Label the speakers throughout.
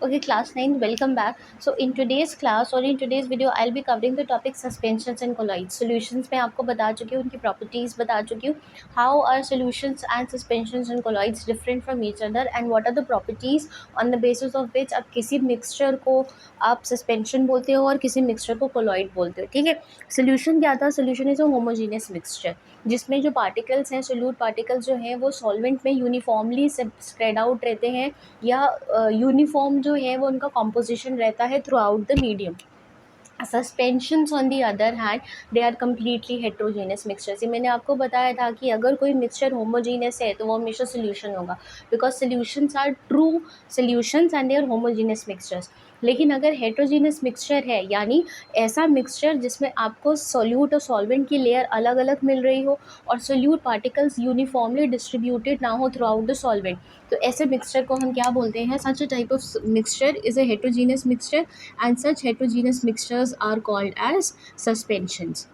Speaker 1: Okay, class 9, welcome back. So in today's class or in today's video, I'll be covering the topic suspensions and colloids. Solutions में आपको बता चुकी हूँ, उनकी properties बता चुकी हूँ. How are solutions and suspensions and colloids different from each other and what are the properties on the basis of which आप किसी mixture को आप suspension बोलते हो और किसी mixture को colloid बोलते हो. ठीक है. Solution क्या था? Solution is a homogeneous mixture जिसमें जो particles हैं, solute particles जो हैं वो solvent में uniformly spread out रहते हैं या यूनिफॉर्म जो है वो उनका कॉम्पोजिशन रहता है throughout the medium. Suspensions on the other hand they are completely heterogeneous mixtures. ये मैंने आपको बताया था कि अगर कोई मिक्सचर होमोजीनियस है तो वो हमेशा सोल्यूशन होगा because solutions are true solutions and they are homogeneous mixtures. लेकिन अगर हेट्रोजीनियस मिक्सचर है यानी ऐसा मिक्सचर जिसमें आपको सोल्यूट और सॉल्वेंट की लेयर अलग अलग मिल रही हो और सोल्यूट पार्टिकल्स यूनिफॉर्मली डिस्ट्रीब्यूटेड ना हो थ्रू आउट द सॉल्वेंट, तो ऐसे मिक्सचर को हम क्या बोलते हैं? Such a type of mixture is a heterogeneous mixture and such heterogeneous mixtures are called as suspensions.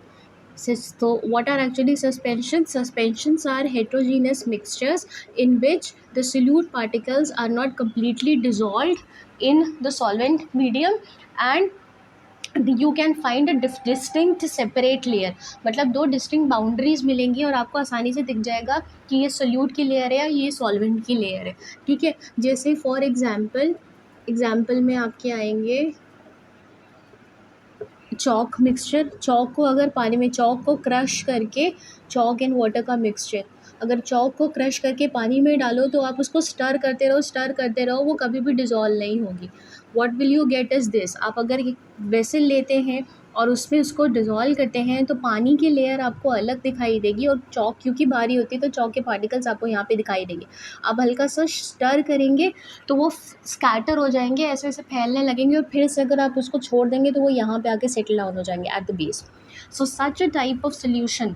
Speaker 1: So what are actually suspensions? Suspensions are heterogeneous mixtures in which the solute particles are not completely dissolved in the solvent medium and you can find a distinct separate layer. मतलब दो distinct boundaries मिलेंगी और आपको आसानी से दिख जाएगा कि ये solute की layer है या ये solvent की layer है. ठीक है. जैसे for example में आपके आएंगे चॉक मिक्सचर. चॉक को अगर पानी में चॉक को क्रश करके चॉक एंड वाटर का मिक्सचर अगर चॉक को क्रश करके पानी में डालो तो आप उसको स्टर करते रहो वो कभी भी डिज़ोल्व नहीं होगी. What will you get is this. आप अगर एक वेसल लेते हैं और उसमें उसको डिज़ोल्व करते हैं तो पानी की लेयर आपको अलग दिखाई देगी और चॉक क्योंकि भारी होती है तो चॉक के पार्टिकल्स आपको यहाँ पे दिखाई देंगे. आप हल्का सा स्टर करेंगे तो वो स्कैटर हो जाएंगे, ऐसे ऐसे फैलने लगेंगे और फिर से अगर आप उसको छोड़ देंगे तो वो यहाँ पे आके सेटल डाउन हो जाएंगे at the base. So such a type of solution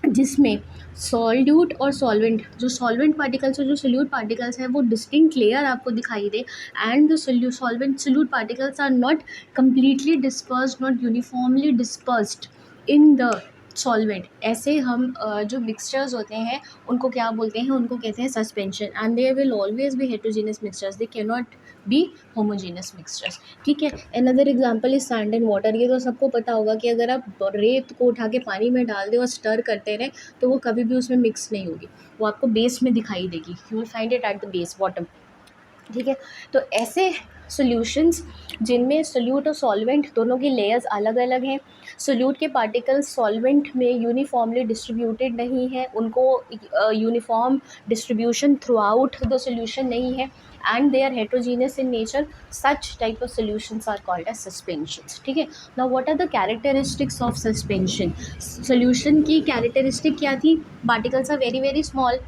Speaker 1: जिसमें सॉल्यूट और सॉल्वेंट जो सॉल्वेंट पार्टिकल्स और जो सोल्यूट पार्टिकल्स हैं वो डिस्टिंक्ट लेयर आपको दिखाई दे and the solvent solute particles are not completely dispersed, not uniformly dispersed in the solvent. ऐसे हम जो मिक्सचर्स होते हैं उनको क्या बोलते हैं? उनको कहते हैं suspension and they will always be heterogeneous mixtures, they can not be homogeneous mixtures. ठीक है. Another example is sand and water. ये तो सबको पता होगा कि अगर आप रेत को उठा के पानी में डाल दें और स्टर करते रहें तो वो कभी भी उसमें मिक्स नहीं होगी, वो आपको बेस में दिखाई देगी. You will find it at the base bottom. ठीक है. तो ऐसे सॉल्यूशंस जिनमें सोल्यूट और सॉल्वेंट दोनों की लेयर्स अलग अलग हैं, सोल्यूट के पार्टिकल्स सॉल्वेंट में यूनिफॉर्मली डिस्ट्रीब्यूटेड नहीं है, उनको uniform distribution throughout the solution नहीं है and they are heterogeneous in nature, such type of solutions are called as suspensions. ठीक है. Now what are the characteristics of suspension? Solution की characteristic क्या थी? Particles are very very small,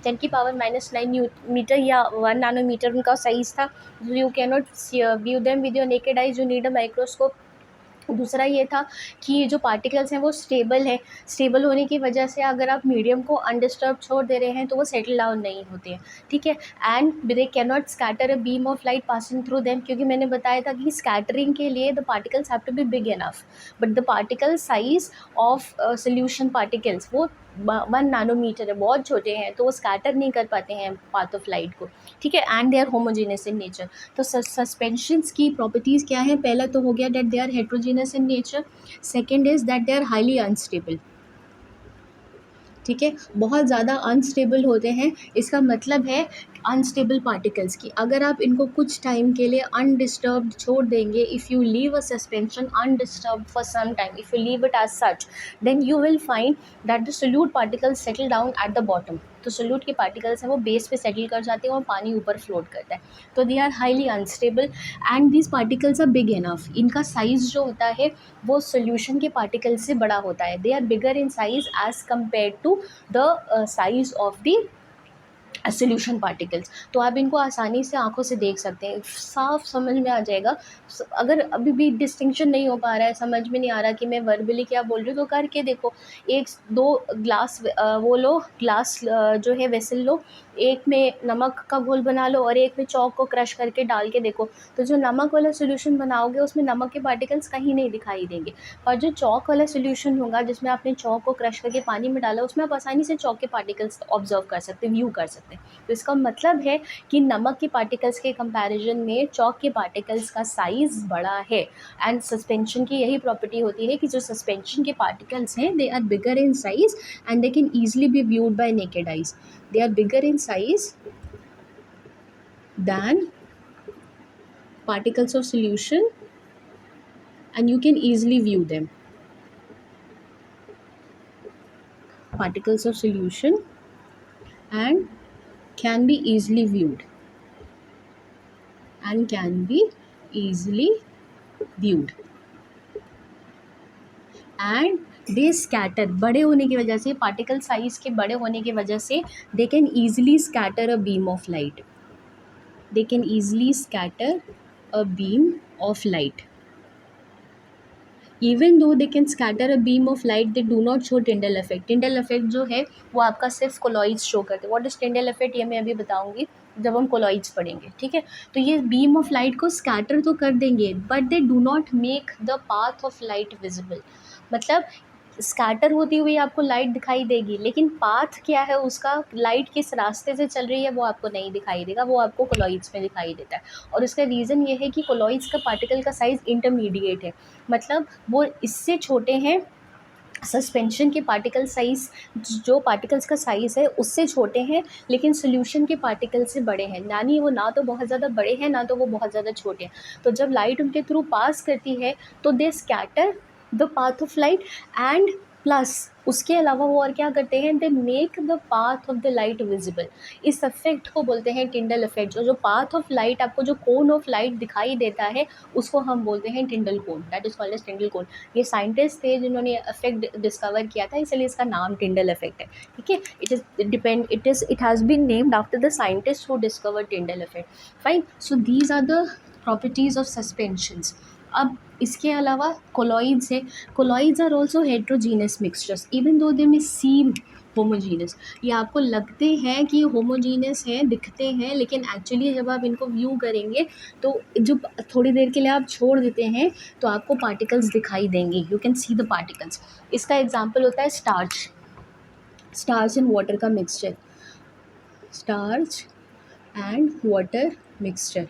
Speaker 1: -10⁻⁹ meter या 1 nanometer उनका size था. You can not view them with your naked eyes, you need a microscope. दूसरा ये था कि जो पार्टिकल्स हैं वो स्टेबल है. स्टेबल होने की वजह से अगर आप मीडियम को अनडिस्टर्ब छोड़ दे रहे हैं तो वो सेटल डाउन नहीं होते हैं. ठीक है. And they can not scatter a beam of light passing through them, क्योंकि मैंने बताया था कि स्कैटरिंग के लिए the particles have to be big enough, but the particle size of solution particles वो 1 नैनोमीटर है, बहुत छोटे हैं, तो वो स्कैटर नहीं कर पाते हैं पाथ ऑफ लाइट को. ठीक है. And they are homogeneous in nature. तो सस्पेंशंस की प्रॉपर्टीज़ क्या है? पहला तो हो गया that they are heterogeneous in nature. Second is that they are highly unstable. ठीक है. बहुत ज़्यादा अनस्टेबल होते हैं. इसका मतलब है अनस्टेबल पार्टिकल्स की अगर आप इनको कुछ टाइम के लिए अनडिस्टर्ब्ड छोड़ देंगे, if you leave a suspension undisturbed for some time, if you leave it as such, then you will find that the solute particles settle down at the bottom. तो सोल्यूट के particles हैं वो base पे settle कर जाते हैं और पानी ऊपर फ्लोट करता है. तो they are highly unstable and these particles are big enough. इनका साइज़ जो होता है वो सोल्यूशन के पार्टिकल से बड़ा होता है. They are bigger in size as compare to the size of the solution particles. तो आप इनको आसानी से आंखों से देख सकते हैं, साफ समझ में आ जाएगा. अगर अभी भी डिस्टिंक्शन नहीं हो पा रहा है, समझ में नहीं आ रहा कि मैं वर्बली क्या बोल रही हूँ, तो करके देखो. 1-2 ग्लास वो लो, ग्लास जो है वेसल लो, एक में नमक का घोल बना लो और एक में चॉक को क्रश करके डाल के देखो, तो जो नमक वाला सोल्यूशन बनाओगे उसमें नमक के पार्टिकल्स कहीं नहीं दिखाई देंगे, और जो चॉक वाला सोल्यूशन होगा जिसमें आपने चॉक को क्रश करके पानी में डाला, उसमें आप आसानी से चॉक के पार्टिकल्स ऑब्जर्व कर सकते हैं, व्यू कर सकते हैं। तो इसका मतलब है कि नमक के पार्टिकल्स के कंपैरिजन में चॉक के पार्टिकल्स का साइज़ बड़ा है। एंड सस्पेंशन की यही प्रॉपर्टी होती है कि जो सस्पेंशन के पार्टिकल्स हैं they are bigger in size and they can easily be viewed by naked eyes. They are bigger in size than particles of solution and you can easily view them. Particles of solution and can be easily viewed and can be easily viewed and they scatter, बड़े होने की वजह से, particle size के बड़े होने की वजह से they can easily scatter a beam of light. They can easily scatter a beam of light. Even though they can scatter a beam of light, they do not show Tyndall effect. Tyndall effect जो है वो आपका सिर्फ colloids show करते हैं. What is Tyndall effect ये मैं अभी बताऊंगी जब हम कोलॉइड्स पढ़ेंगे, ठीक है. तो ये बीम ऑफ लाइट को स्कैटर तो कर देंगे but they do not make the path of light visible. मतलब स्कैटर होती हुई आपको लाइट दिखाई देगी लेकिन पाथ क्या है उसका, लाइट किस रास्ते से चल रही है वो आपको नहीं दिखाई देगा, वो आपको कोलॉइड्स में दिखाई देता है. और उसका रीज़न ये है कि कोलॉइड्स का पार्टिकल का साइज़ इंटरमीडिएट है, मतलब वो इससे छोटे हैं. सस्पेंशन के पार्टिकल साइज़, जो पार्टिकल्स का साइज़ है उससे छोटे हैं लेकिन सोल्यूशन के पार्टिकल से बड़े हैं, यानी वो ना तो बहुत ज़्यादा बड़े हैं ना तो वो बहुत ज़्यादा छोटे हैं. तो जब लाइट उनके थ्रू पास करती है तो they scatter the path of light and plus उसके अलावा वो और क्या करते हैं, they make the path of the light visible. इस इफेक्ट को बोलते हैं टिंडल इफेक्ट. जो पाथ ऑफ लाइट आपको, जो कोन ऑफ लाइट दिखाई देता है उसको हम बोलते हैं Tyndall cone. That is called as Tyndall cone. ये साइंटिस्ट थे जिन्होंने इफेक्ट डिस्कवर किया था, इसलिए इसका नाम टिंडल इफेक्ट है, ठीक है. It has been named after the scientist who discover Tyndall effect. Fine. So these are the properties of suspensions. अब इसके अलावा कोलॉइड्स है. Colloids are also heterogeneous mixtures even though they में सीम होमोजीनस. ये आपको लगते हैं कि होमोजीनस हैं, दिखते हैं, लेकिन एक्चुअली जब आप इनको व्यू करेंगे तो जो थोड़ी देर के लिए आप छोड़ देते हैं तो आपको पार्टिकल्स दिखाई देंगे. You can see the particles. इसका एग्जांपल होता है स्टार्च. स्टार्च एंड वाटर का mixture. Starch and water mixture.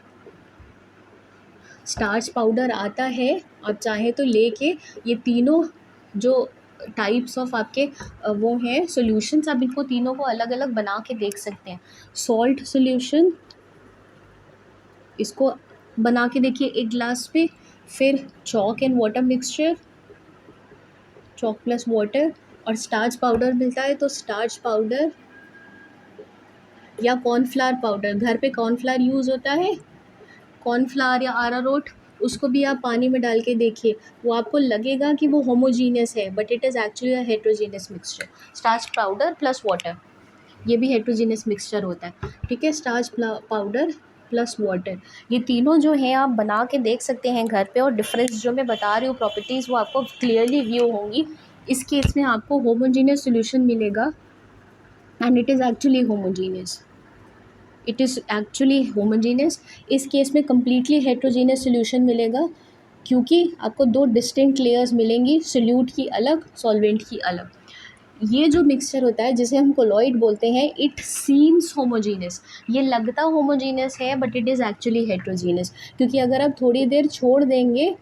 Speaker 1: Starch powder आता है, आप चाहें तो लेके ये तीनों जो टाइप्स ऑफ आपके वो हैं सॉल्यूशंस, आप इनको तीनों को अलग अलग बना के देख सकते हैं. सॉल्ट सॉल्यूशन, इसको बना के देखिए एक ग्लास पे. फिर chalk and water mixture, chalk plus water. और स्टार्च पाउडर मिलता है तो स्टार्च पाउडर या कॉर्नफ्लावर पाउडर. घर पे कॉर्नफ्लावर यूज़ होता है, कॉर्नफ्लावर या अरारोट, उसको भी आप पानी में डाल के देखिए, वो आपको लगेगा कि वो होमोजीनियस है but it is actually a heterogeneous mixture. Starch powder plus water, ये भी हेट्रोजीनियस मिक्सचर होता है, ठीक है. स्टार्च पाउडर प्लस वाटर, ये तीनों जो हैं आप बना के देख सकते हैं घर पे, और डिफरेंस जो मैं बता रही हूँ प्रॉपर्टीज़ वो आपको क्लियरली व्यू होंगी. इस केस में आपको होमोजीनियस सोल्यूशन मिलेगा and it is actually homogeneous. It is actually homogeneous. इस केस में कम्प्लीटली हेट्रोजीनियस सोल्यूशन मिलेगा क्योंकि आपको दो डिस्टिंक्ट लेयर्स मिलेंगी, सोल्यूट की अलग, सॉल्वेंट की अलग. ये जो मिक्सचर होता है जिसे हम कोलॉइड बोलते हैं, इट सीम्स होमोजीनियस. ये लगता होमोजीनियस है but it is actually heterogeneous, क्योंकि अगर आप थोड़ी देर छोड़ देंगे,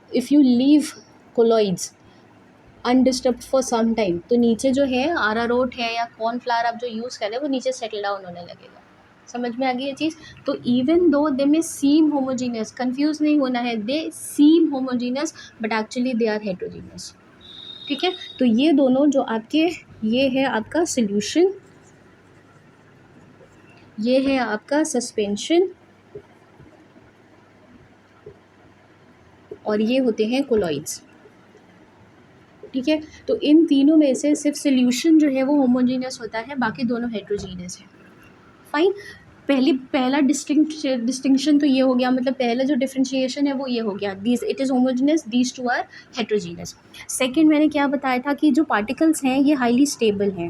Speaker 1: if you leave colloids undisturbed for some time, तो नीचे जो है अरारोट है या कॉर्नफ्लावर आप जो यूज़ कर रहे हैं वो नीचे सेटल डाउन होने लगेगा. समझ में आ गई ये चीज़. तो इवन दो दे में सीम होमोजीनियस, कंफ्यूज नहीं होना है, they seem homogeneous but actually they are heterogeneous, ठीक है. तो ये दोनों जो आपके, ये है आपका सॉल्यूशन, ये है आपका सस्पेंशन, और ये होते हैं कोलॉइड्स, ठीक है. तो इन तीनों में से सिर्फ सॉल्यूशन जो है वो होमोजीनियस होता है, बाकी दोनों हेट्रोजीनियस है. फाइन. पहला डिस्टिंक्शन तो ये हो गया, मतलब पहला जो डिफ्रेंशिएशन है वो ये हो गया, these it is homogeneous, these two are heterogeneous. Second मैंने क्या बताया था कि जो पार्टिकल्स हैं ये हाईली स्टेबल हैं.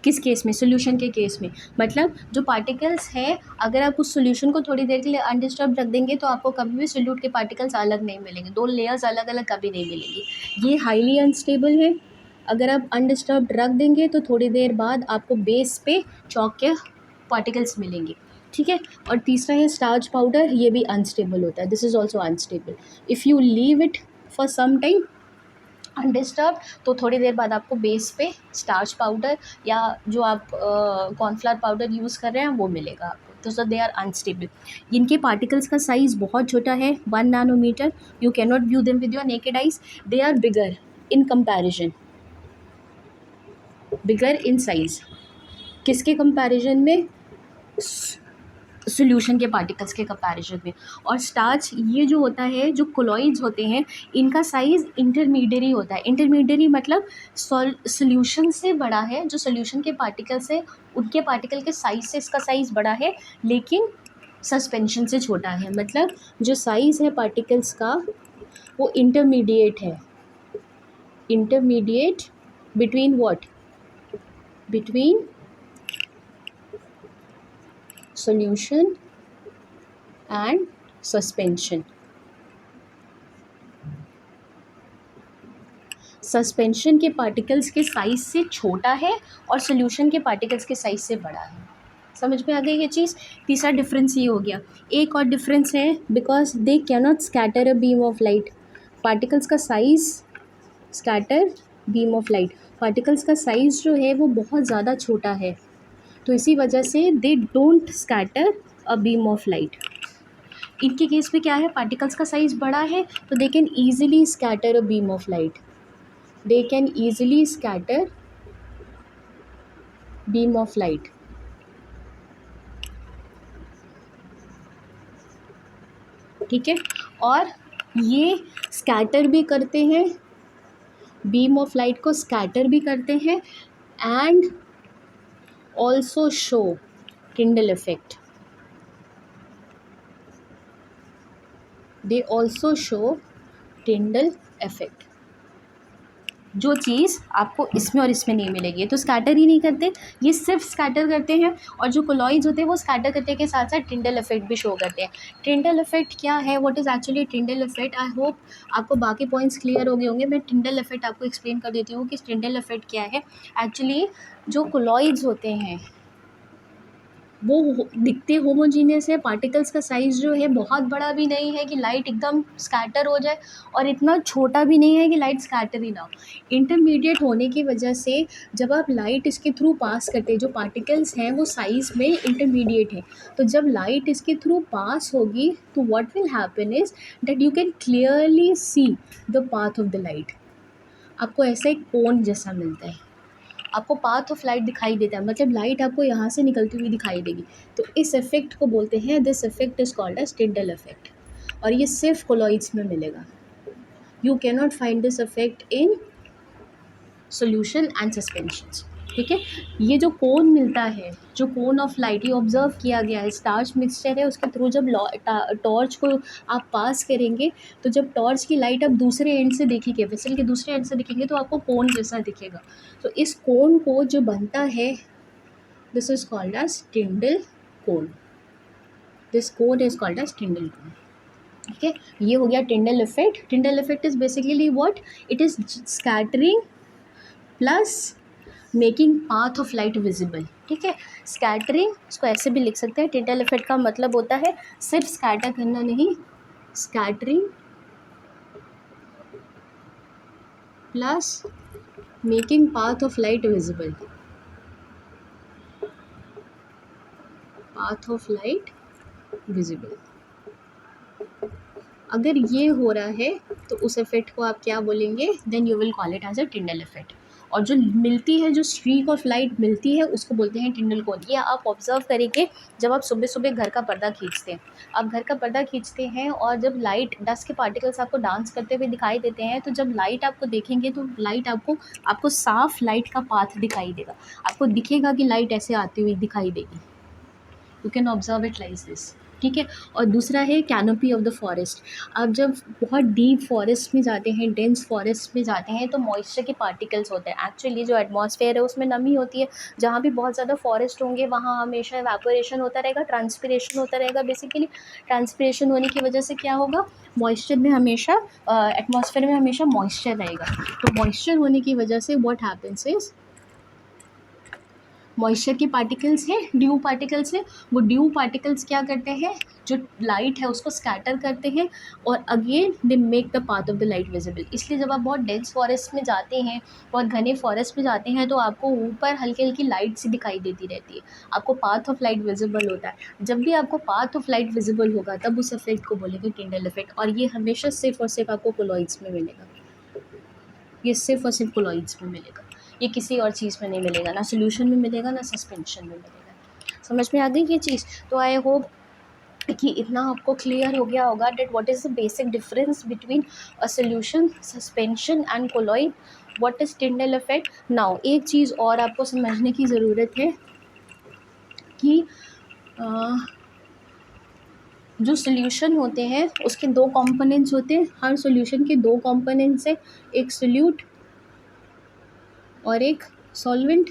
Speaker 1: किस केस में? सॉल्यूशन के केस में। मतलब जो पार्टिकल्स हैं, अगर आप उस सॉल्यूशन को थोड़ी देर के लिए अनडिस्टर्ब रख देंगे तो आपको कभी भी सॉल्यूट के पार्टिकल्स अलग नहीं मिलेंगे, 2 लेयर्स अलग अलग कभी नहीं मिलेंगी। ये हाईली अनस्टेबल है। अगर आप अनडिस्टर्ब्ड रख देंगे तो थोड़ी देर बाद आपको बेस पे चॉक के पार्टिकल्स मिलेंगे, ठीक है। और तीसरा है स्टार्च पाउडर, ये भी अनस्टेबल होता है, this is also unstable. If you leave it for some time undisturbed तो थोड़ी देर बाद आपको बेस पे स्टार्च पाउडर या जो आप कॉर्नफ्लावर पाउडर यूज़ कर रहे हैं वो मिलेगा आपको। तो सो दे आर अनस्टेबल। इनके पार्टिकल्स का साइज़ बहुत छोटा है, 1 nanometer. You can not view them with your naked eyes. They are bigger in comparison, bigger in size. किसके कंपैरिजन में? सॉल्यूशन के पार्टिकल्स के कंपैरिजन में। और स्टार्च ये जो होता है, जो कोलॉइड्स होते हैं, इनका साइज़ इंटरमीडियरी होता है। इंटरमीडियरी मतलब सॉल्यूशन से बड़ा है, जो सॉल्यूशन के पार्टिकल्स है उनके पार्टिकल के साइज़ से इसका साइज़ बड़ा है, लेकिन सस्पेंशन से छोटा है। मतलब जो साइज़ है पार्टिकल्स का वो इंटरमीडिएट है। Intermediate between what? Between solution and suspension। Suspension के पार्टिकल्स के साइज से छोटा है और सॉल्यूशन के पार्टिकल्स के साइज से बड़ा है। समझ में आ गई ये चीज़? तीसरा डिफरेंस ये हो गया। एक और डिफरेंस है, because they can not scatter a beam of light. Particles का size, scatter beam of light, particles का साइज जो है वो बहुत ज़्यादा छोटा है, तो इसी वजह से they don't scatter a beam of light. इनके केस में क्या है, पार्टिकल्स का साइज़ बड़ा है तो दे can easily scatter a beam of light. They can easily scatter beam of light. ठीक है। और ये स्कैटर भी करते हैं, बीम ऑफ लाइट को स्कैटर भी करते हैं, and also show Tyndall effect. They also show टिंडल effect. जो चीज़ आपको इसमें और इसमें नहीं मिलेगी। तो स्कैटर ही नहीं करते, ये सिर्फ स्कैटर करते हैं। और जो कोलॉइड्स होते हैं वो स्कैटर करते के साथ साथ टिंडल इफेक्ट भी शो करते हैं। टिंडल इफेक्ट क्या है? What is actually Tyndall effect? I hope आपको बाकी पॉइंट्स क्लियर हो गए होंगे। मैं टिंडल इफेक्ट आपको एक्सप्लेन कर देती हूँ कि टिंडल इफेक्ट क्या है। एक्चुअली जो कोलॉइड्स होते हैं वो दिखते होमोजीनियस है, पार्टिकल्स का साइज़ जो है बहुत बड़ा भी नहीं है कि लाइट एकदम स्कैटर हो जाए, और इतना छोटा भी नहीं है कि लाइट स्कैटर ही ना हो। इंटरमीडिएट होने की वजह से जब आप लाइट इसके थ्रू पास करते हैं, जो पार्टिकल्स हैं वो साइज़ में इंटरमीडिएट है, तो जब लाइट इसके थ्रू पास होगी तो what will happen is that you can clearly see the path of the light. आपको ऐसा एक कोन जैसा मिलता है, आपको पाथ ऑफ लाइट दिखाई देता है, मतलब लाइट आपको यहाँ से निकलती हुई दिखाई देगी। तो इस इफेक्ट को बोलते हैं, this effect is called as Tyndall effect. और ये सिर्फ कोलॉइड्स में मिलेगा। You can not find this effect in solution and suspensions. ठीक है। ये जो कोन मिलता है, जो कोन ऑफ लाइट, ये ऑब्जर्व किया गया है, स्टार्च मिक्सचर है, उसके थ्रू जब टॉर्च को आप पास करेंगे तो जब टॉर्च की लाइट आप दूसरे एंड से देखेंगे, वेसल के दूसरे एंड से देखेंगे, तो आपको कोन जैसा दिखेगा। तो इस कोन को जो बनता है, this is called as Tyndall cone. This cone is called as Tyndall cone. ठीक है। ये हो गया Tyndall effect. Tyndall effect is basically what? It is scattering plus making path of light visible. ठीक है। स्कैटरिंग, इसको ऐसे भी लिख सकते हैं, टिंडल इफेक्ट का मतलब होता है सिर्फ स्कैटर करना नहीं, scattering plus making path of light visible. Path of light visible, अगर ये हो रहा है तो उस इफेक्ट को आप क्या बोलेंगे? Then you will call it as a Tyndall effect. और जो मिलती है, जो स्ट्रीक ऑफ लाइट मिलती है, उसको बोलते हैं टिंडल कोन। ये आप ऑब्जर्व करेंगे जब आप सुबह सुबह घर का पर्दा खींचते हैं। आप घर का पर्दा खींचते हैं और जब लाइट, डस्ट के पार्टिकल्स आपको डांस करते हुए दिखाई देते हैं, तो जब लाइट आपको देखेंगे तो लाइट आपको साफ लाइट का पाथ दिखाई देगा। आपको दिखेगा कि लाइट ऐसे आती हुई दिखाई देगी। You can observe it like this, ठीक है। और दूसरा है कैनोपी ऑफ द फॉरेस्ट। आप जब बहुत डीप फॉरेस्ट में जाते हैं, डेंस फॉरेस्ट में जाते हैं, तो मॉइस्चर के पार्टिकल्स होते हैं। एक्चुअली जो एटमॉस्फेयर है उसमें नमी होती है, जहाँ भी बहुत ज़्यादा फॉरेस्ट होंगे वहाँ हमेशा एवापोरेशन होता रहेगा, ट्रांसपिरेशन होता रहेगा। बेसिकली ट्रांसपिरेशन होने की वजह से क्या होगा, मॉइस्चर में हमेशा एटमॉस्फेयर में हमेशा मॉइस्चर रहेगा। तो मॉइस्चर होने की वजह से व्हाट हैपेंस इज, मॉइस्चर के पार्टिकल्स हैं, ड्यू पार्टिकल्स हैं, वो ड्यू पार्टिकल्स क्या करते हैं, जो लाइट है उसको स्कैटर करते हैं और again they make the path of the light visible. इसलिए जब आप बहुत डेंस फॉरेस्ट में जाते हैं, बहुत घने फॉरेस्ट में जाते हैं, तो आपको ऊपर हल्की हल्की लाइट सी दिखाई देती रहती है, आपको पाथ ऑफ लाइट विजिबल होता है। जब भी आपको पाथ ऑफ लाइट विजिबल होगा तब उस इफेक्ट को बोलेंगे टिंडल इफेक्ट, और ये हमेशा सिर्फ और सिर्फ आपको कोलॉइड्स में मिलेगा। ये सिर्फ और सिर्फ कोलॉइड्स में मिलेगा, ये किसी और चीज़ में नहीं मिलेगा, ना सोल्यूशन में मिलेगा, ना सस्पेंशन में मिलेगा। समझ में आ गई ये चीज़? तो आई होप कि इतना आपको क्लियर हो गया होगा that what is the basic difference between a solution, suspension and colloid, what is Tyndall effect. Now एक चीज़ और आपको समझने की ज़रूरत है कि जो सोल्यूशन होते हैं उसके दो कंपोनेंट्स होते हैं। हर सोल्यूशन के दो कंपोनेंट्स है, एक सोल्यूट और एक सॉल्वेंट।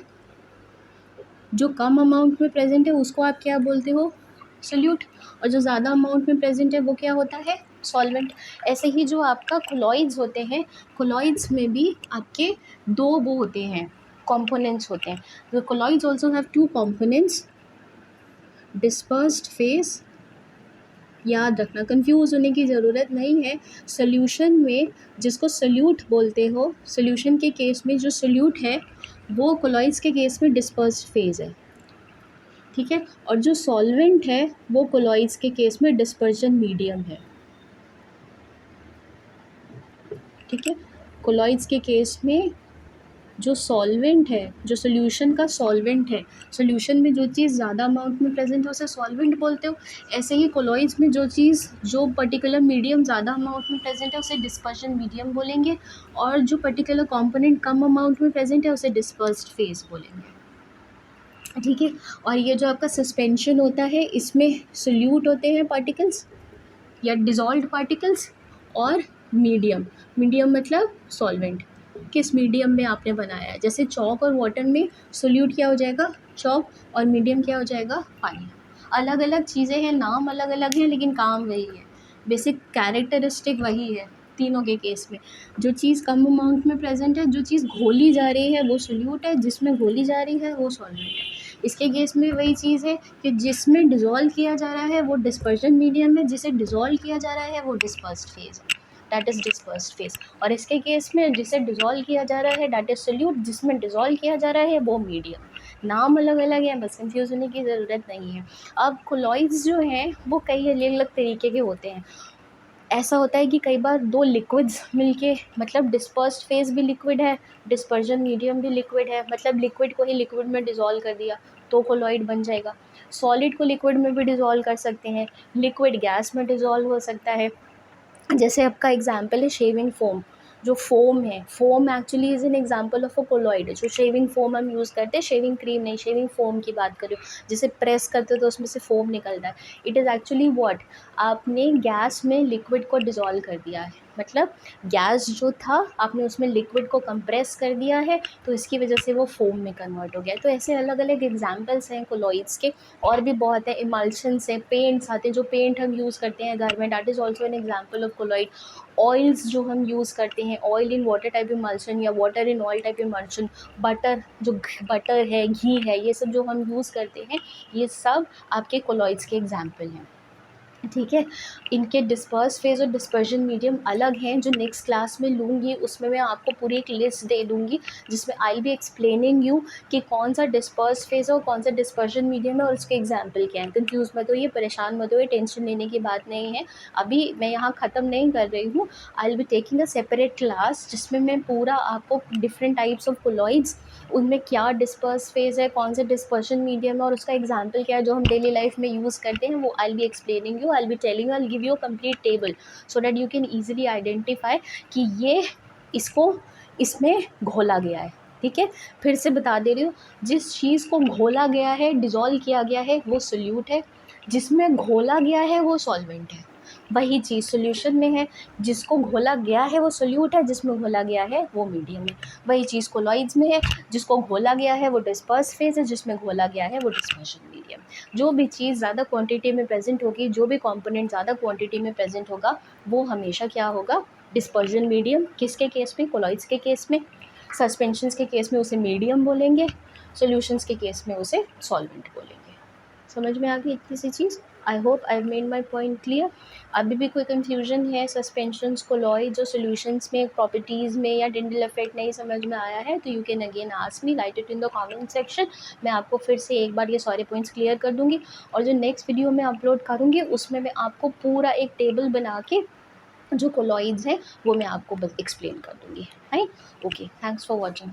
Speaker 1: जो कम अमाउंट में प्रेजेंट है उसको आप क्या बोलते हो, सोल्यूट, और जो ज़्यादा अमाउंट में प्रेजेंट है वो क्या होता है, सॉल्वेंट। ऐसे ही जो आपका कोलॉइड्स होते हैं, कोलॉइड्स में भी आपके दो वो होते हैं, कंपोनेंट्स होते हैं। The colloids also have two components, dispersed phase. याद रखना, कंफ्यूज होने की ज़रूरत नहीं है। सोल्यूशन में जिसको सोल्यूट बोलते हो, सोल्यूशन के केस में जो सोल्यूट है वो कोलॉइड्स के केस में डिस्पर्स्ड फेज है, ठीक है। और जो सॉल्वेंट है वो कोलॉइड्स के केस में डिस्पर्जन मीडियम है, ठीक है। कोलॉइड्स के केस में जो सॉल्वेंट है, जो सोल्यूशन का सॉल्वेंट है, सोल्यूशन में जो चीज़ ज़्यादा अमाउंट में प्रेजेंट है उसे सॉल्वेंट बोलते हो। ऐसे ही कोलॉइड्स में जो चीज़, जो पर्टिकुलर मीडियम ज़्यादा अमाउंट में प्रेजेंट है उसे डिस्पर्शन मीडियम बोलेंगे, और जो पर्टिकुलर कंपोनेंट कम अमाउंट में प्रेजेंट है उसे डिस्पर्स्ड फेज बोलेंगे, ठीक है। और ये जो आपका सस्पेंशन होता है इसमें सोल्यूट होते हैं पार्टिकल्स या डिज़ोल्व्ड पार्टिकल्स, और मीडियम, मीडियम मतलब सॉल्वेंट। किस मीडियम में आपने बनाया है, जैसे चॉक और वाटर में सोल्यूट क्या हो जाएगा, चॉक, और मीडियम क्या हो जाएगा, पानी। अलग अलग चीज़ें हैं, नाम अलग अलग हैं, लेकिन काम वही है, बेसिक कैरेक्टरिस्टिक वही है तीनों के केस में। जो चीज़ कम अमाउंट में प्रेजेंट है, जो चीज़ घोली जा रही है वो सोल्यूट है, जिसमें घोली जा रही है वो सॉल्वेंट है। इसके केस में वही चीज़ है कि जिसमें डिज़ोल्व किया जा रहा है वो डिस्पर्जन मीडियम है, जिसे डिज़ोल्व किया जा रहा है वो डिस्पर्स्ड फेज है, दैट इज़ डिस्पर्स्ड फेज। और इसके केस में जिसे डिज़ोल्व किया जा रहा है दैट इज़ सोल्यूट, जिसमें डिज़ोल्व किया जा रहा है वो मीडियम। नाम अलग अलग है, बस कंफ्यूज होने की ज़रूरत नहीं है। अब कोलॉइड्स जो हैं वो कई अलग अलग तरीके के होते हैं। ऐसा होता है कि कई बार दो लिक्विड्स मिलके, मतलब डिस्पर्स्ड फेज भी लिक्विड है, डिस्पर्जन मीडियम भी लिक्विड है, मतलब लिक्विड को ही लिक्विड में डिज़ोल्व कर दिया तो कोलॉइड बन जाएगा। सॉलिड को लिक्विड में भी डिज़ोल्व कर सकते हैं, लिक्विड गैस में डिज़ोल्व हो सकता है। जैसे आपका एग्जांपल है शेविंग फोम। जो फोम है, foam actually is an example of a colloid. जो शेविंग फोम हम यूज़ करते हैं, शेविंग क्रीम नहीं, शेविंग फोम की बात कर रही हूँ, जिसे प्रेस करते हो तो उसमें से फोम निकलता है। इट इज़ एक्चुअली व्हाट, आपने गैस में लिक्विड को डिज़ोल्व कर दिया है, मतलब गैस जो था आपने उसमें लिक्विड को कंप्रेस कर दिया है, तो इसकी वजह से वो फोम में कन्वर्ट हो गया। तो ऐसे अलग अलग एग्जांपल्स हैं कोलॉइड्स के, और भी बहुत है। इमल्शंस है, पेंट्स आते हैं, जो पेंट हम यूज़ करते हैं घर में, that is also an example of colloid. Oils जो हम यूज़ करते हैं, oil in water type emulsion या water in oil type emulsion, butter जो बटर है, घी है, ये सब जो हम यूज़ करते हैं, ये सब आपके कोलॉइड्स के एग्जाम्पल हैं, ठीक है। इनके डिस्पर्स फेज और डिस्पर्जन मीडियम अलग हैं, जो नेक्स्ट क्लास में लूँगी उसमें मैं आपको पूरी एक लिस्ट दे दूँगी, जिसमें आई बी एक्सप्लेनिंग यू कि कौन सा डिस्पर्स फेज है और कौन सा डिस्पर्जन मीडियम है और उसके एग्जाम्पल क्या है। कंफ्यूज मत होइए, परेशान मत होइए, टेंशन लेने की बात नहीं है। अभी मैं यहाँ ख़त्म नहीं कर रही हूँ, I will be taking a separate class जिसमें मैं पूरा आपको डिफरेंट टाइप्स ऑफ कोलॉइड्स, उनमें क्या डिस्पर्स फेज है, कौन सा डिस्पर्शन मीडियम है और उसका एग्जाम्पल क्या है, जो हम डेली लाइफ में यूज़ करते हैं, वो I be explaining you, I be telling you, I give you a complete table so that you can easily identify कि ये इसको इसमें घोला गया है, ठीक है, फिर से बता दे रही हूँ, जिस चीज़ को घोला गया है, डिज़ोल्व किया गया है, वो सोल्यूट है, जिसमें घोला गया है वो सॉल्वेंट है। वही चीज़ सॉल्यूशन में है, जिसको घोला गया है वो सोल्यूट है, जिसमें घोला गया है वो मीडियम है। वही चीज़ कोलॉइड्स में है, जिसको घोला गया है वो डिस्पर्स फेज है, जिसमें घोला गया है वो डिस्पर्शन मीडियम। जो भी चीज़ ज़्यादा क्वांटिटी में प्रेजेंट होगी, जो भी कंपोनेंट ज़्यादा क्वांटिटी में प्रेजेंट होगा, वो हमेशा क्या होगा, डिस्पर्जन मीडियम। किसके केस में, कोलॉइड्स के केस में। सस्पेंशंस के केस में उसे मीडियम बोलेंगे, सॉल्यूशंस के केस में उसे सॉल्वेंट बोलेंगे। समझ में आ गई इतनी सी चीज़। I hope I made my point clear. अभी भी कोई कंफ्यूजन है सस्पेंशंस कोलॉइड्स और सॉल्यूशंस में, प्रॉपर्टीज़ में, या टिंडल इफेक्ट नहीं समझ में आया है, तो you can again ask me, right it in the comment section. मैं आपको फिर से एक बार ये सारे पॉइंट्स क्लियर कर दूँगी, और जो नेक्स्ट वीडियो मैं अपलोड करूँगी उसमें मैं आपको पूरा एक टेबल बना के जो कोलॉइड्स हैं वो मैं आपको एक्सप्लेन कर दूँगी, right. Okay, thanks for watching.